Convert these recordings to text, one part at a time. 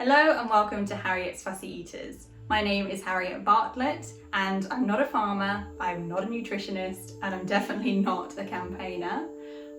Hello and welcome to Harriet's Fussy Eaters. My name is Harriet Bartlett and I'm not a farmer, I'm not a nutritionist, and I'm definitely not a campaigner.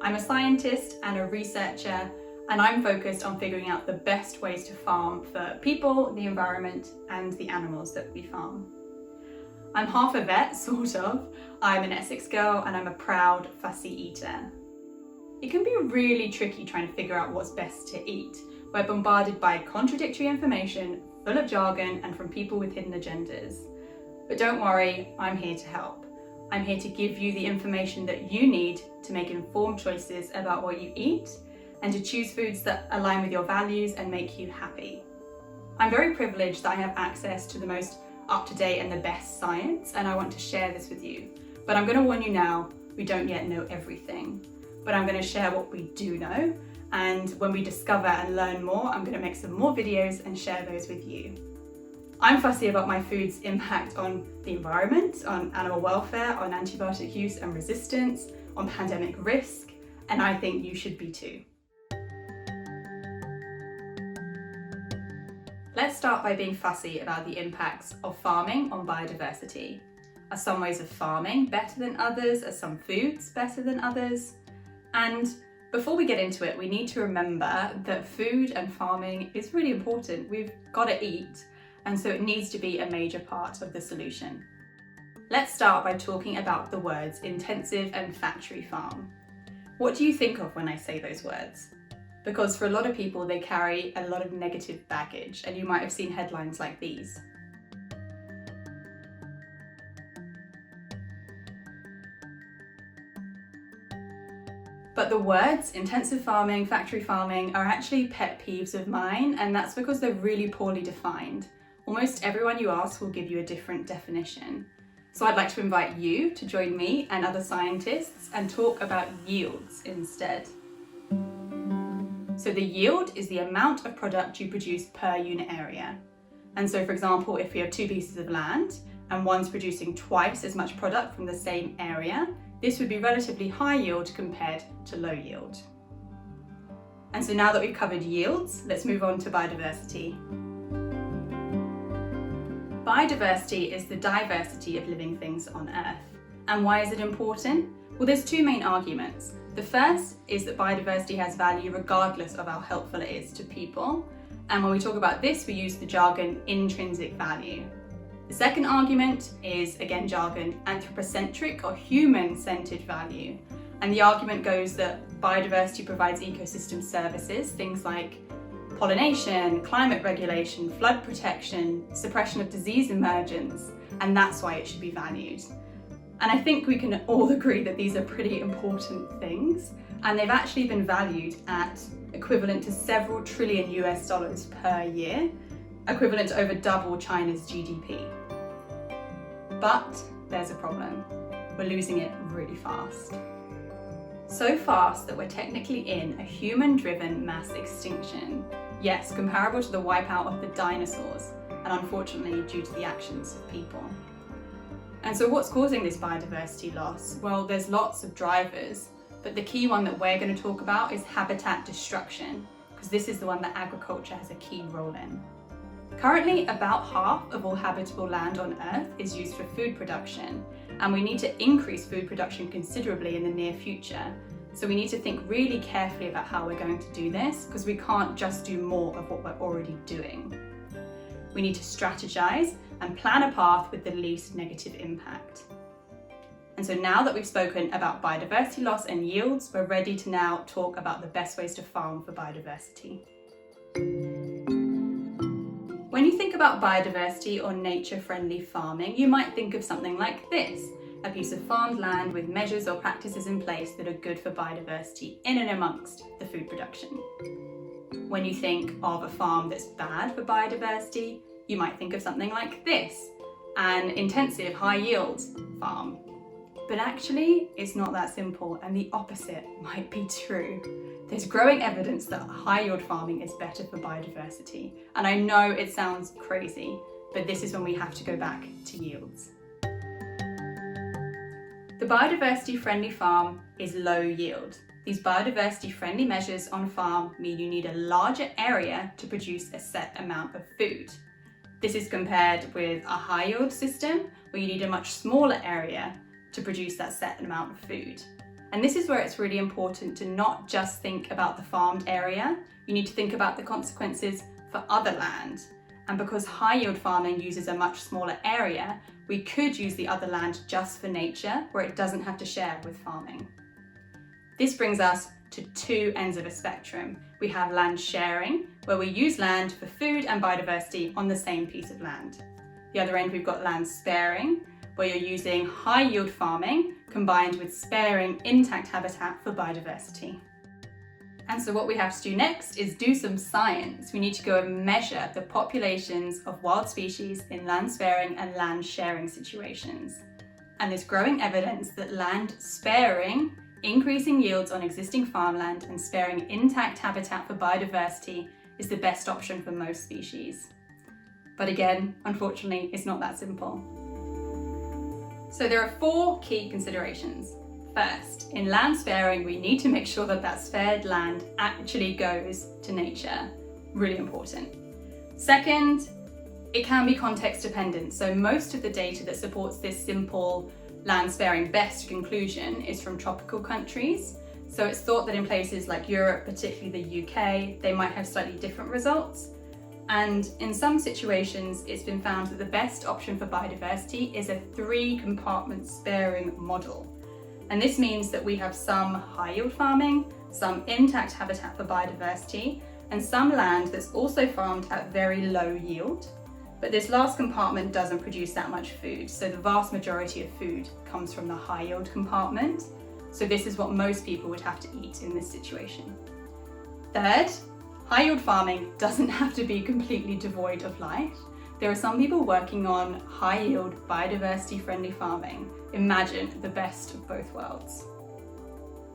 I'm a scientist and a researcher, and I'm focused on figuring out the best ways to farm for people, the environment, and the animals that we farm. I'm half a vet, sort of. I'm an Essex girl and I'm a proud fussy eater. It can be really tricky trying to figure out what's best to eat. We're bombarded by contradictory information, full of jargon, and from people with hidden agendas. But don't worry, I'm here to help. I'm here to give you the information that you need to make informed choices about what you eat and to choose foods that align with your values and make you happy. I'm very privileged that I have access to the most up-to-date and the best science, and I want to share this with you. But I'm going to warn you now, we don't yet know everything. But I'm going to share what we do know, and when we discover and learn more, I'm going to make some more videos and share those with you. I'm fussy about my food's impact on the environment, on animal welfare, on antibiotic use and resistance, on pandemic risk, and I think you should be too. Let's start by being fussy about the impacts of farming on biodiversity. Are some ways of farming better than others? Are some foods better than others? And before we get into it, we need to remember that food and farming is really important. We've got to eat, and so it needs to be a major part of the solution. Let's start by talking about the words intensive and factory farm. What do you think of when I say those words? Because for a lot of people, they carry a lot of negative baggage, and you might have seen headlines like these. But the words intensive farming, factory farming are actually pet peeves of mine, and that's because they're really poorly defined. Almost everyone you ask will give you a different definition. So I'd like to invite you to join me and other scientists and talk about yields instead. So the yield is the amount of product you produce per unit area. And so for example, if we have two pieces of land and one's producing twice as much product from the same area, this would be relatively high yield compared to low yield. And so now that we've covered yields, let's move on to biodiversity. Biodiversity is the diversity of living things on Earth. And why is it important? Well, there's two main arguments. The first is that biodiversity has value regardless of how helpful it is to people. And when we talk about this, we use the jargon intrinsic value. The second argument is, again jargon, anthropocentric or human-centered value. And the argument goes that biodiversity provides ecosystem services, things like pollination, climate regulation, flood protection, suppression of disease emergence, and that's why it should be valued. And I think we can all agree that these are pretty important things, and they've actually been valued at equivalent to several trillion US dollars per year, equivalent to over double China's GDP. But there's a problem. We're losing it really fast. So fast that we're technically in a human-driven mass extinction. Yes, comparable to the wipeout of the dinosaurs, and unfortunately due to the actions of people. And so what's causing this biodiversity loss? Well, there's lots of drivers, but the key one that we're going to talk about is habitat destruction, because this is the one that agriculture has a key role in. Currently, about half of all habitable land on Earth is used for food production, and we need to increase food production considerably in the near future. So we need to think really carefully about how we're going to do this, because we can't just do more of what we're already doing. We need to strategize and plan a path with the least negative impact. And so now that we've spoken about biodiversity loss and yields, we're ready to now talk about the best ways to farm for biodiversity. When you think about biodiversity or nature-friendly farming, you might think of something like this: a piece of farmed land with measures or practices in place that are good for biodiversity in and amongst the food production. When you think of a farm that's bad for biodiversity, you might think of something like this: an intensive high-yield farm. But actually, it's not that simple, and the opposite might be true. There's growing evidence that high-yield farming is better for biodiversity. And I know it sounds crazy, but this is when we have to go back to yields. The biodiversity-friendly farm is low yield. These biodiversity-friendly measures on farm mean you need a larger area to produce a set amount of food. This is compared with a high-yield system where you need a much smaller area to produce that set amount of food. And this is where it's really important to not just think about the farmed area, you need to think about the consequences for other land. And because high-yield farming uses a much smaller area, we could use the other land just for nature, where it doesn't have to share with farming. This brings us to two ends of a spectrum. We have land sharing, where we use land for food and biodiversity on the same piece of land. The other end, we've got land sparing, where you're using high-yield farming combined with sparing intact habitat for biodiversity. And so what we have to do next is do some science. We need to go and measure the populations of wild species in land sparing and land sharing situations. And there's growing evidence that land sparing, increasing yields on existing farmland and sparing intact habitat for biodiversity is the best option for most species. But again, unfortunately, it's not that simple. So there are 4 key considerations. First, in land sparing, we need to make sure that that spared land actually goes to nature. Really important. Second, it can be context dependent. So most of the data that supports this simple land sparing best conclusion is from tropical countries. So it's thought that in places like Europe, particularly the UK, they might have slightly different results. And in some situations, it's been found that the best option for biodiversity is a 3-compartment sparing model. And this means that we have some high-yield farming, some intact habitat for biodiversity, and some land that's also farmed at very low yield. But this last compartment doesn't produce that much food, so the vast majority of food comes from the high-yield compartment. So this is what most people would have to eat in this situation. Third, high-yield farming doesn't have to be completely devoid of life. There are some people working on high-yield, biodiversity-friendly farming. Imagine the best of both worlds.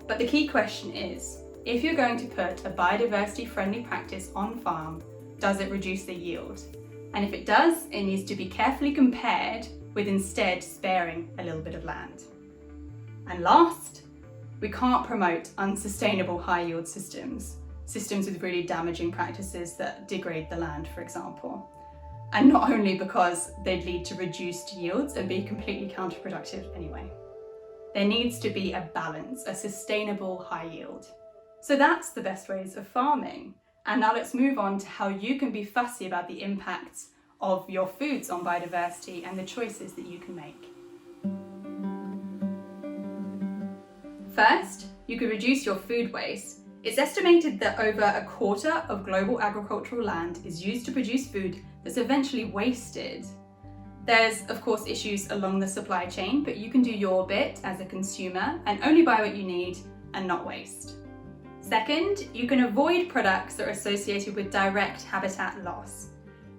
But the key question is, if you're going to put a biodiversity-friendly practice on farm, does it reduce the yield? And if it does, it needs to be carefully compared with instead sparing a little bit of land. And last, we can't promote unsustainable high-yield systems with really damaging practices that degrade the land, for example. And not only because they'd lead to reduced yields and be completely counterproductive anyway. There needs to be a balance, a sustainable high yield. So that's the best ways of farming. And now let's move on to how you can be fussy about the impacts of your foods on biodiversity and the choices that you can make. First, you could reduce your food waste. It's estimated that over a quarter of global agricultural land is used to produce food that's eventually wasted. There's, of course, issues along the supply chain, but you can do your bit as a consumer and only buy what you need and not waste. Second, you can avoid products that are associated with direct habitat loss.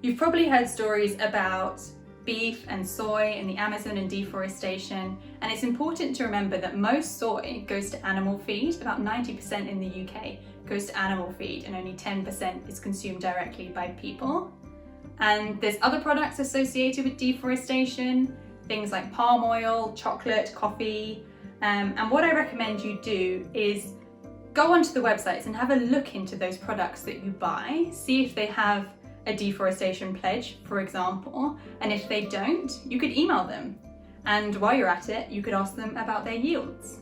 You've probably heard stories about beef and soy in the Amazon and deforestation, and it's important to remember that most soy goes to animal feed. About 90% in the UK goes to animal feed and only 10% is consumed directly by people. And there's other products associated with deforestation, things like palm oil, chocolate, coffee, and what I recommend you do is go onto the websites and have a look into those products that you buy, see if they have a deforestation pledge, for example, and if they don't, you could email them. And while you're at it, you could ask them about their yields.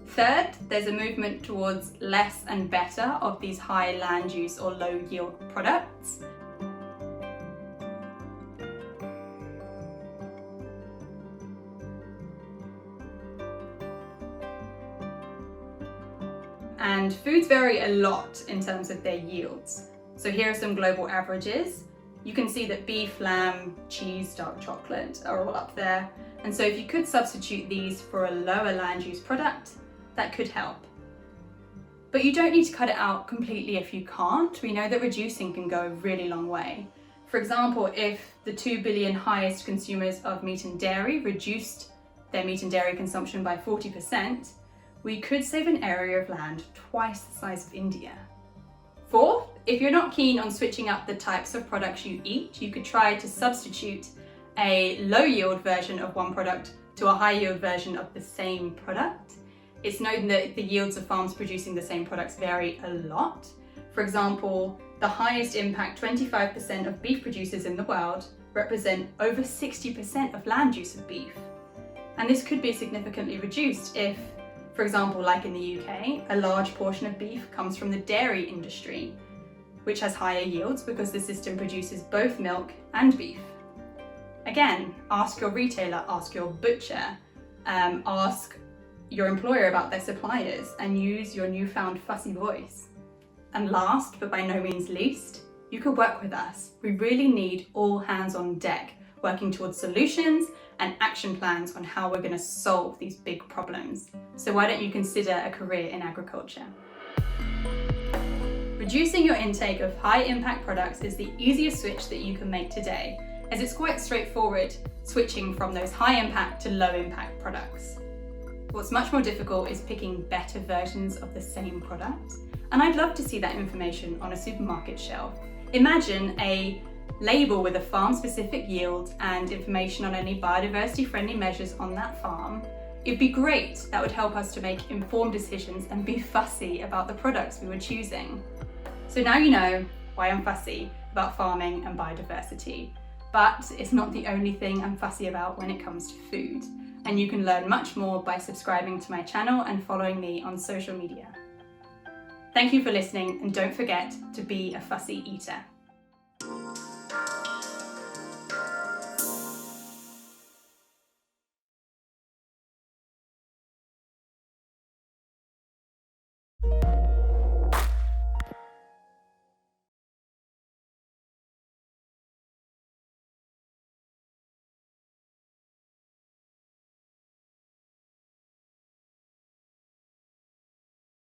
Third, there's a movement towards less and better of these high land use or low yield products. And foods vary a lot in terms of their yields. So here are some global averages. You can see that beef, lamb, cheese, dark chocolate are all up there. And so if you could substitute these for a lower land use product, that could help. But you don't need to cut it out completely if you can't. We know that reducing can go a really long way. For example, if the 2 billion highest consumers of meat and dairy reduced their meat and dairy consumption by 40%, we could save an area of land twice the size of India. Fourth, if you're not keen on switching up the types of products you eat, you could try to substitute a low yield version of one product to a high yield version of the same product. It's known that the yields of farms producing the same products vary a lot. For example, the highest impact 25% of beef producers in the world represent over 60% of land use of beef. And this could be significantly reduced if, for example, like in the UK, a large portion of beef comes from the dairy industry, which has higher yields because the system produces both milk and beef. Again, ask your retailer, ask your butcher, ask your employer about their suppliers, and use your newfound fussy voice. And last, but by no means least, you could work with us. We really need all hands on deck, working towards solutions and action plans on how we're going to solve these big problems. So why don't you consider a career in agriculture? Reducing your intake of high impact products is the easiest switch that you can make today, as it's quite straightforward switching from those high impact to low impact products. What's much more difficult is picking better versions of the same product, and I'd love to see that information on a supermarket shelf. Imagine a label with a farm-specific yield and information on any biodiversity-friendly measures on that farm. It'd be great. That would help us to make informed decisions and be fussy about the products we were choosing. So now you know why I'm fussy about farming and biodiversity. But it's not the only thing I'm fussy about when it comes to food. And you can learn much more by subscribing to my channel and following me on social media. Thank you for listening, and don't forget to be a fussy eater.